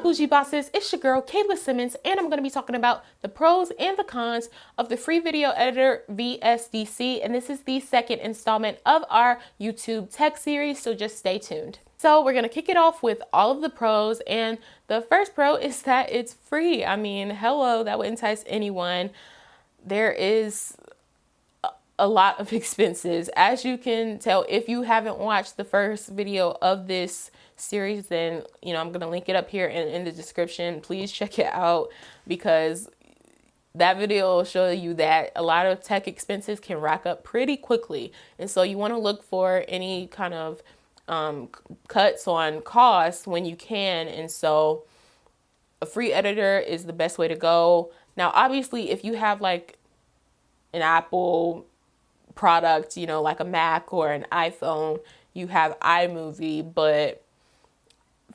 bougie bosses? It's your girl Kayla Simmons, and I'm going to be talking about the pros and the cons of the free video editor VSDC, and this is the second installment of our YouTube tech series, so just stay tuned. So we're going to kick it off with all of the pros, and the first pro is that it's free. I mean, hello, that would entice anyone. There is a lot of expenses. As you can tell, if you haven't watched the first video of this series, then I'm gonna link it up here in the description. Please check it out, because that video will show you that a lot of tech expenses can rack up pretty quickly, and so you want to look for any kind of cuts on costs when you can. And so a free editor is the best way to go. Now obviously, if you have like an Apple product, like a Mac or an iPhone, you have iMovie. But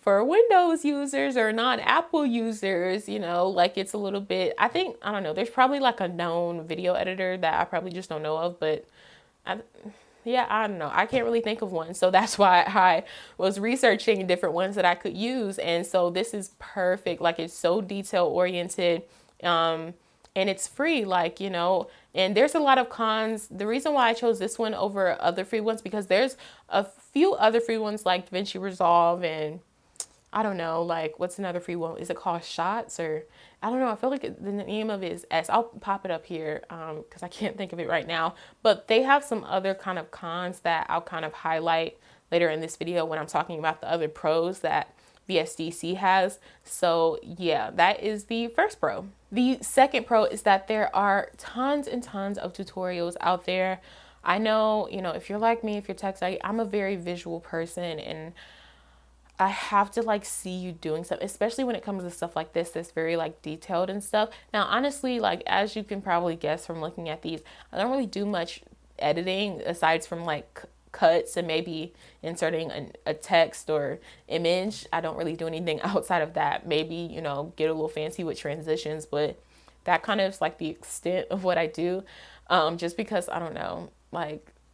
for Windows users or non-Apple users, like it's a little bit, I don't know, there's probably like a known video editor that I probably just don't know of, but I don't know. I can't really think of one. So that's why I was researching different ones that I could use. And so this is perfect. Like, it's so detail oriented. And it's free, and there's a lot of cons. The reason why I chose this one over other free ones, because there's a few other free ones like DaVinci Resolve, and I don't know, like, what's another free one? Is it called Shots? Or I don't know. I feel like the name of it is S. I'll pop it up here because I can't think of it right now. But they have some other kind of cons that I'll kind of highlight later in this video when I'm talking about the other pros that VSDC has. So yeah, that is the first pro. The second pro is that there are tons and tons of tutorials out there. I know, if you're like me, if you're tech savvy, I'm a very visual person, and I have to see you doing stuff, especially when it comes to stuff like this that's very detailed and stuff. Now, honestly, as you can probably guess from looking at these, I don't really do much editing aside from cuts and maybe inserting a text or image. I don't really do anything outside of that. Maybe, get a little fancy with transitions, but that kind of is the extent of what I do. Just because, I don't know,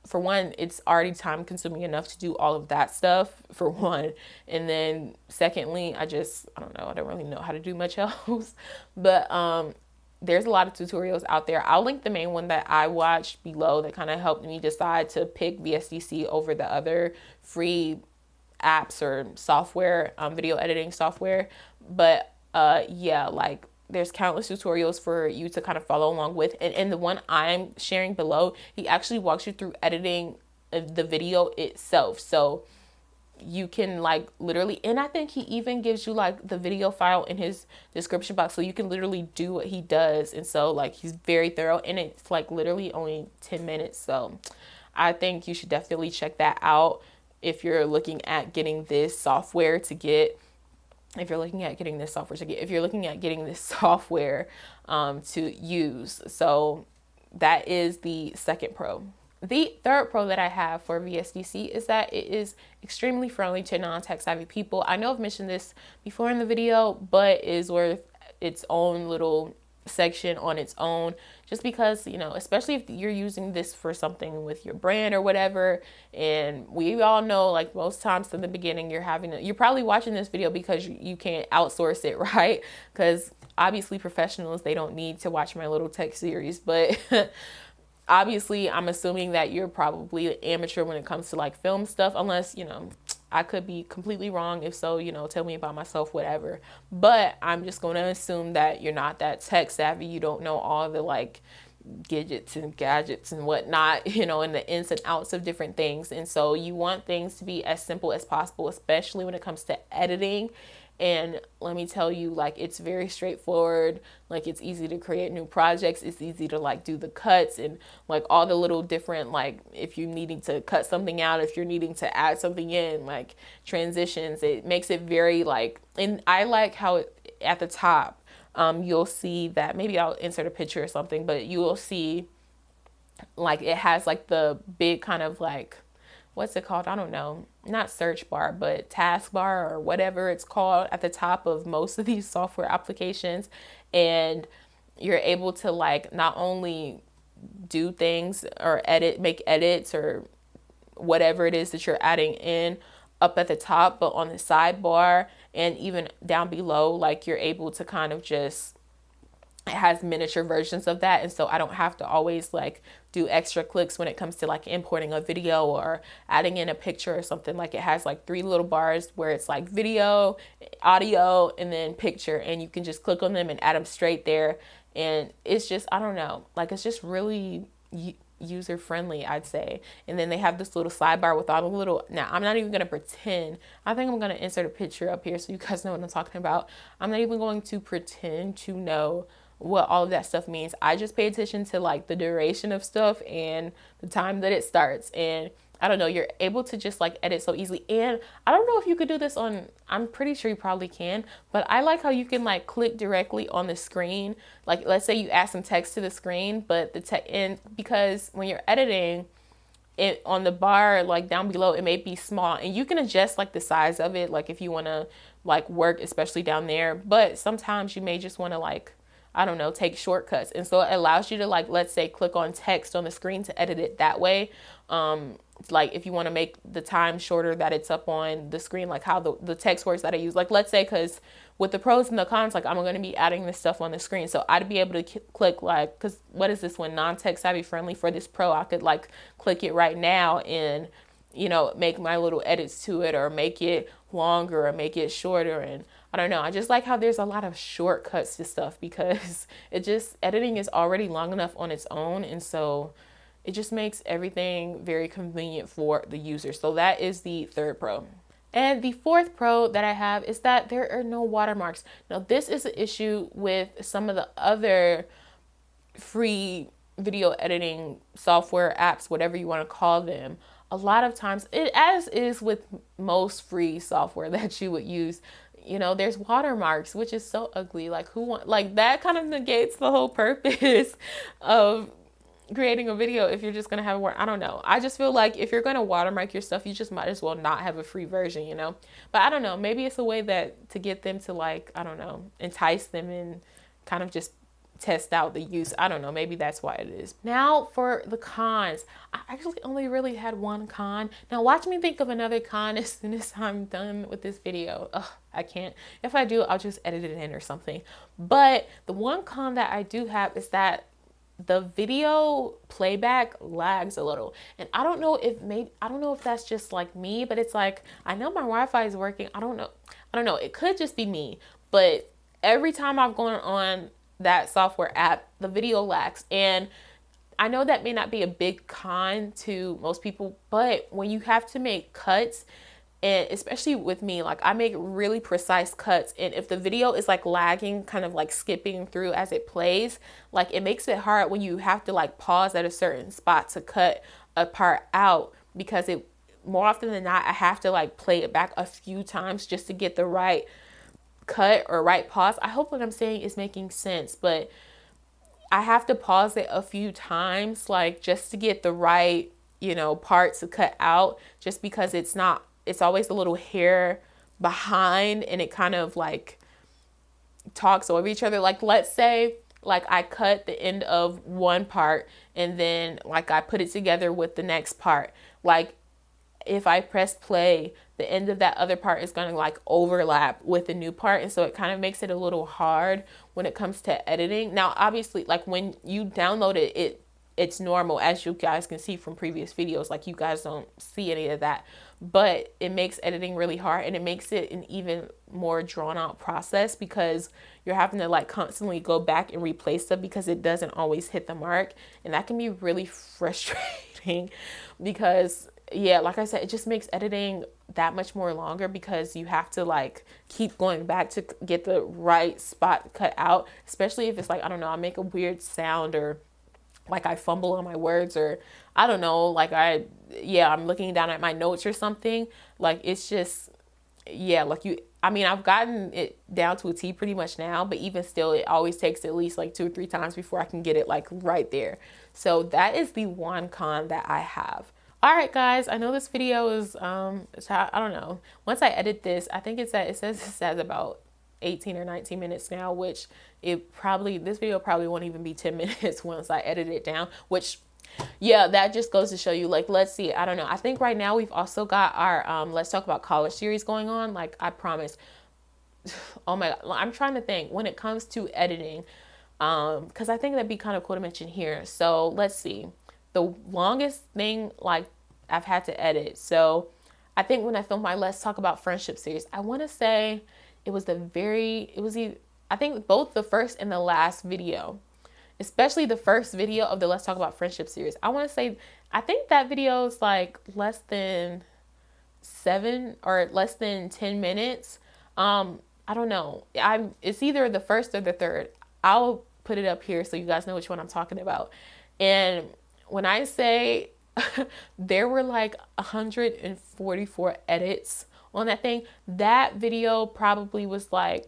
for one, it's already time consuming enough to do all of that stuff, for one. And then secondly, I don't know, I don't really know how to do much else. But there's a lot of tutorials out there. I'll link the main one that I watched below that kind of helped me decide to pick VSDC over the other free apps or software, video editing software. But there's countless tutorials for you to kind of follow along with. And the one I'm sharing below, he actually walks you through editing the video itself. So you can literally, and I think he even gives you the video file in his description box, so you can literally do what he does. And so he's very thorough, and it's literally only 10 minutes. So I think you should definitely check that out if you're looking at getting this software to get. If you're looking at getting this software to use. So that is the second pro. The third pro that I have for VSDC is that it is extremely friendly to non-tech savvy people. I know I've mentioned this before in the video, but is worth its own little section on its own, just because, especially if you're using this for something with your brand or whatever. And we all know, most times in the beginning, you're probably watching this video because you can't outsource it, right? Because obviously professionals, they don't need to watch my little tech series, but obviously I'm assuming that you're probably amateur when it comes to film stuff, unless, I could be completely wrong. If so, tell me about myself, whatever. But I'm just going to assume that you're not that tech savvy. You don't know all the gadgets and whatnot, and the ins and outs of different things. And so you want things to be as simple as possible, especially when it comes to editing. And let me tell you, it's very straightforward. It's easy to create new projects. It's easy to do the cuts and all the little different, if you're needing to cut something out, if you're needing to add something in, transitions. It makes it very and I like how at the top, you'll see that, maybe I'll insert a picture or something, but you will see it has the big kind of what's it called? I don't know, not search bar, but task bar or whatever it's called at the top of most of these software applications. And you're able to not only do things or make edits or whatever it is that you're adding in up at the top, but on the sidebar And even down below, like you're able to kind of just, it has miniature versions of that, and so I don't have to always like do extra clicks when it comes to like importing a video or adding in a picture or something. Like it has like 3 little bars where it's like video, audio, and then picture, and you can just click on them and add them straight there. And it's just, I don't know, like it's just really user friendly, I'd say. And then they have this little sidebar with all the little, now I'm not even going to pretend, I think I'm going to insert a picture up here so you guys know what I'm talking about. I'm not even going to pretend to know what all of that stuff means. I just pay attention to like the duration of stuff and the time that it starts. And I don't know, you're able to just like edit so easily. And I don't know if you could do this on, I'm pretty sure you probably can, but I like how you can like click directly on the screen. Like let's say you add some text to the screen, but the text, and because when you're editing it on the bar, like down below, it may be small, and you can adjust like the size of it. Like if you want to like work, especially down there, but sometimes you may just want to like, I don't know, take shortcuts. And so it allows you to like, let's say click on text on the screen to edit it that way. Like if you want to make the time shorter that it's up on the screen, like how the text words that I use, like let's say, cause with the pros and the cons, like I'm going to be adding this stuff on the screen. So I'd be able to click like, cause what is this one, non-tech savvy friendly for this pro? I could like click it right now and, you know, make my little edits to it, or make it longer or make it shorter. And I don't know, I just like how there's a lot of shortcuts to stuff, because it just, editing is already long enough on its own. And so it just makes everything very convenient for the user. So that is the 3rd pro. And the 4th pro that I have is that there are no watermarks. Now this is an issue with some of the other free video editing software apps, whatever you want to call them. A lot of times, it as is with most free software that you would use, you know, there's watermarks, which is so ugly. Like who want, like that kind of negates the whole purpose of creating a video if you're just going to have a word. I don't know. I just feel like if you're going to watermark your stuff, you just might as well not have a free version, you know? But I don't know. Maybe it's a way that to get them to like, I don't know, entice them and kind of just test out the use. I don't know. Maybe that's why it is. Now for the cons. I actually only really had one con. Now watch me think of another con as soon as I'm done with this video. Ugh, I can't. If I do, I'll just edit it in or something. But the one con that I do have is that the video playback lags a little. And I don't know if that's just like me, but it's like, I know my Wi-Fi is working. I don't know. It could just be me, but every time I've gone on that software app, the video lags. And I know that may not be a big con to most people, but when you have to make cuts, and especially with me, like I make really precise cuts, and if the video is like lagging, kind of like skipping through as it plays, like it makes it hard when you have to like pause at a certain spot to cut a part out, because it, more often than not, I have to like play it back a few times just to get the right cut or right pause. I hope what I'm saying is making sense, but I have to pause it a few times, like just to get the right, you know, parts to cut out, just because it's always a little hair behind, and it kind of like talks over each other. Like let's say like I cut the end of one part and then like I put it together with the next part. Like if I press play, the end of that other part is going to like overlap with the new part. And so it kind of makes it a little hard when it comes to editing. Now, obviously, like when you download it, it's normal, as you guys can see from previous videos. Like you guys don't see any of that, but it makes editing really hard, and it makes it an even more drawn out process, because you're having to like constantly go back and replace stuff because it doesn't always hit the mark. And that can be really frustrating because, yeah, like I said, it just makes editing that much more longer, because you have to like keep going back to get the right spot cut out, especially if it's like, I don't know, I make a weird sound, or like I fumble on my words, or I don't know, like I'm looking down at my notes or something. Like it's just, yeah, like I've gotten it down to a T pretty much now, but even still, it always takes at least like 2 or 3 times before I can get it like right there. So that is the one con that I have. All right, guys, I know this video is, I don't know. Once I edit this, I think it says about 18 or 19 minutes now, which this video probably won't even be 10 minutes once I edit it down, which, yeah, that just goes to show you, like, let's see, I don't know. I think right now we've also got our, Let's Talk About College series going on. Like, I promise, oh my God, I'm trying to think when it comes to editing, because I think that'd be kind of cool to mention here. So let's see, the longest thing like I've had to edit. So I think when I filmed my Let's Talk About Friendship series, I want to say it was I think both the first and the last video, especially the first video of the Let's Talk About Friendship series. I want to say, I think that video is like less than 10 minutes. I don't know. It's either the first or the third. I'll put it up here so you guys know which one I'm talking about. And when I say there were like 144 edits on that thing, that video probably was like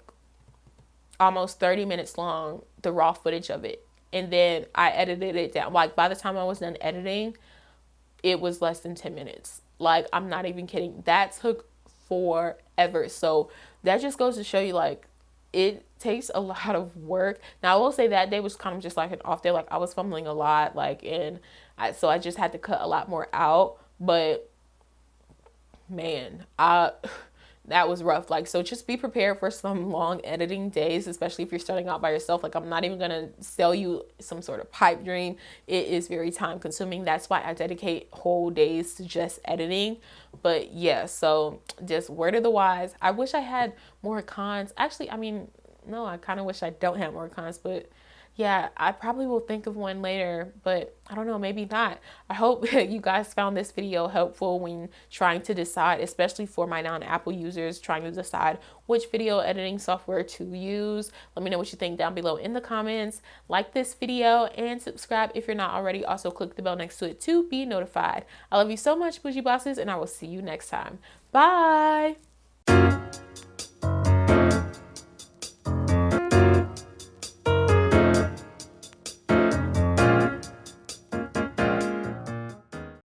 almost 30 minutes long, the raw footage of it. And then I edited it down. Like by the time I was done editing, it was less than 10 minutes. Like, I'm not even kidding. That took forever. So that just goes to show you, like, it takes a lot of work. Now, I will say that day was kind of just like an off day. Like, I was fumbling a lot, like, so I just had to cut a lot more out. But man, that was rough. Like, so just be prepared for some long editing days, especially if you're starting out by yourself. Like, I'm not even gonna sell you some sort of pipe dream. It is very time consuming. That's why I dedicate whole days to just editing. But yeah, so just word of the wise. I wish I had more cons. Actually, I mean, no, I kind of wish I don't have more cons, but yeah, I probably will think of one later, but I don't know, maybe not. I hope you guys found this video helpful when trying to decide, especially for my non-Apple users, trying to decide which video editing software to use. Let me know what you think down below in the comments. Like this video and subscribe if you're not already. Also, click the bell next to it to be notified. I love you so much, bougie bosses, and I will see you next time. Bye!